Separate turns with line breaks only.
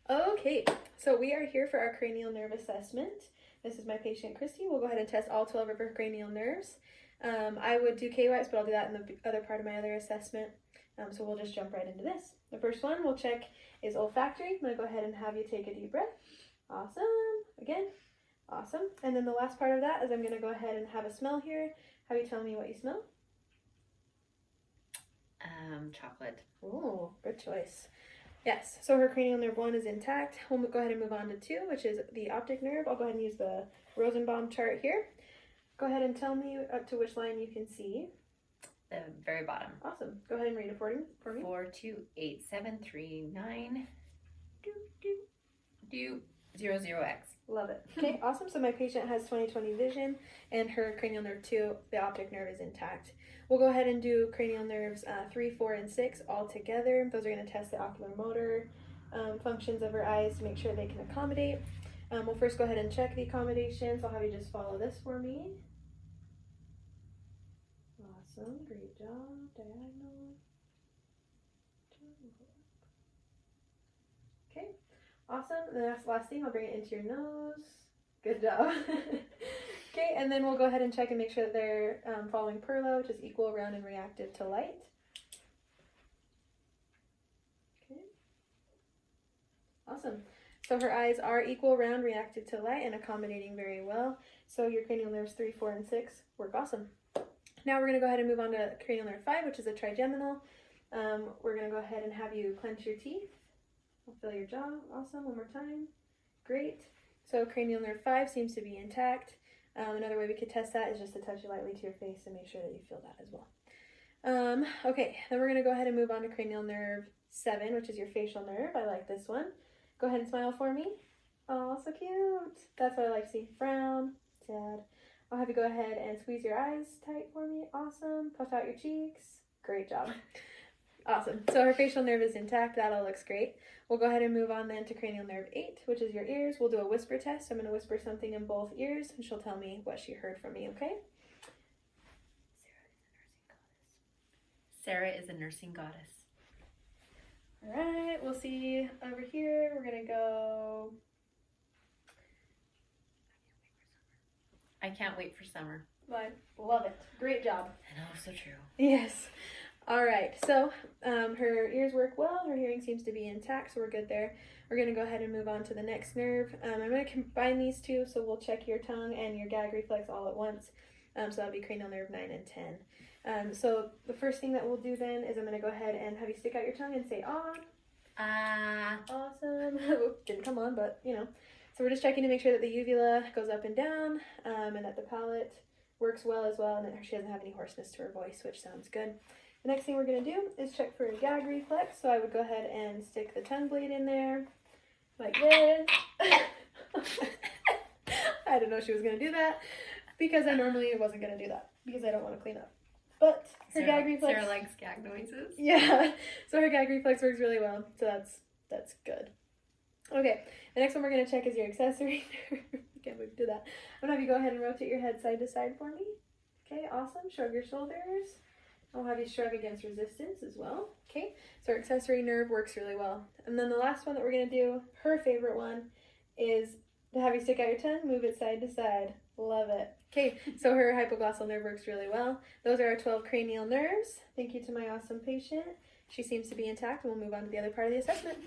Okay, so we are here for our cranial nerve assessment. This is my patient, Christy. We'll go ahead and test all 12 of her cranial nerves. I would do K-wipes, but I'll do that in the other part of my other assessment. So we'll just jump right into this. The first one we'll check is olfactory. I'm going to go ahead and have you take a deep breath. Awesome. Again. Awesome. And then the last part of that is I'm going to go ahead and have a smell here. Have you tell me what you smell?
Chocolate.
Oh, good choice. Yes, so her cranial nerve 1 is intact. We'll go ahead and move on to 2, which is the optic nerve. I'll go ahead and use the Rosenbaum chart here. Go ahead and tell me up to which line you can see.
The very bottom.
Awesome. Go ahead and read it for me.
4, 2, 8, 7, 3, 9, 0, 0, X.
Love it. Okay, awesome. So my patient has 20/20 vision, and her cranial nerve 2, the optic nerve, is intact. We'll go ahead and do cranial nerves 3, 4, and 6 all together. Those are going to test the ocular motor functions of her eyes to make sure they can accommodate. We'll first go ahead and check the accommodations. I'll have you just follow this for me. Awesome. Great job. Diagonal. Okay. Awesome. And then that's the last thing. I'll bring it into your nose. Good job. Okay, and then we'll go ahead and check and make sure that they're following PERLO, which is equal, round, and reactive to light. Okay. Awesome. So her eyes are equal, round, reactive to light, and accommodating very well. So your cranial nerves 3, 4, and 6 work awesome. Now we're going to go ahead and move on to cranial nerve 5, which is a trigeminal. We're going to go ahead and have you clench your teeth. I'll fill your jaw. Awesome. One more time. Great. So cranial nerve 5 seems to be intact. Another way we could test that is just to touch it lightly to your face and make sure that you feel that as well. Okay, then we're going to go ahead and move on to cranial nerve 7, which is your facial nerve. I like this one. Go ahead and smile for me. Oh, so cute. That's what I like to see. Frown. Sad. I'll have you go ahead and squeeze your eyes tight for me. Awesome. Puff out your cheeks. Great job. Awesome. So her facial nerve is intact. That all looks great. We'll go ahead and move on then to cranial nerve 8, which is your ears. We'll do a whisper test. I'm going to whisper something in both ears, and she'll tell me what she heard from me, okay?
Sara is a nursing goddess.
All right. We'll see over here. We're going to go...
I can't wait for summer.
I love it. Great job.
I know, so true.
Yes. All right, so her ears work well. Her hearing seems to be intact, so we're good there. We're going to go ahead and move on to the next nerve. I'm going to combine these two, so we'll check your tongue and your gag reflex all at once. So that'll be cranial nerve 9 and 10. So the first thing that we'll do then is I'm going to go ahead and have you stick out your tongue and say, ah.
Ah.
Awesome. Didn't come on, but, you know. So we're just checking to make sure that the uvula goes up and down and that the palate works well as well, and that she doesn't have any hoarseness to her voice, which sounds good. The next thing we're going to do is check for a gag reflex. So I would go ahead and stick the tongue blade in there like this. I didn't know she was going to do that because I normally wasn't going to do that because I don't want to clean up. But her gag reflex...
Sara likes gag noises.
Yeah. So her gag reflex works really well. So that's good. Okay. The next one we're going to check is your accessory nerve. I can't believe we did that. I'm going to have you go ahead and rotate your head side to side for me. Okay. Awesome. Shrug your shoulders. I'll have you shrug against resistance as well. Okay, so our accessory nerve works really well. And then the last one that we're going to do, her favorite one, is to have you stick out your tongue, move it side to side. Love it. Okay, so her hypoglossal nerve works really well. Those are our 12 cranial nerves. Thank you to my awesome patient. She seems to be intact, and we'll move on to the other part of the assessment.